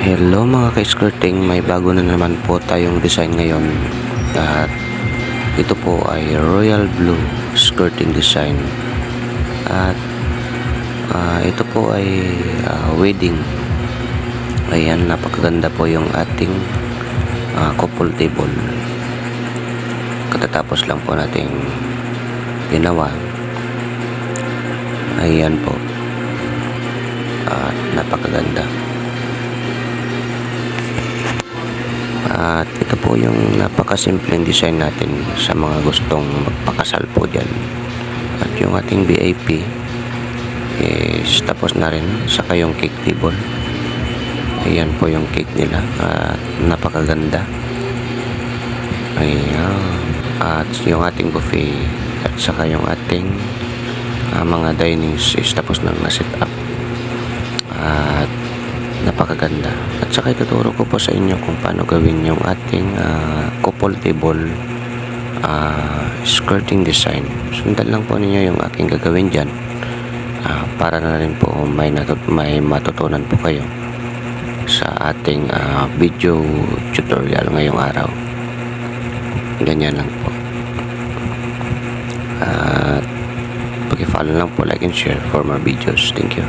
Hello mga ka-skirting, may bago na naman po tayong design ngayon at ito po ay royal blue skirting design at ito po ay wedding. Ayan, napakaganda po yung ating couple table. Katatapos lang po nating ginawa. Ayan po, at napakaganda. At ito po yung napakasimpleng design natin sa mga gustong magpakasal po dyan. At yung ating VIP is tapos na rin. Saka yung cake table. Ayan po yung cake nila. At napakaganda. Ayan. At yung ating buffet at saka yung ating mga dinings is tapos na set up. At napakaganda. At saka ituturo ko po sa inyo kung paano gawin yung ating couple table skirting design. Sundan lang po ninyo yung aking gagawin dyan para na rin po may matutunan po kayo sa ating video tutorial ngayong araw. Ganyan lang po. At pag-follow lang po, like and share for more videos. Thank you.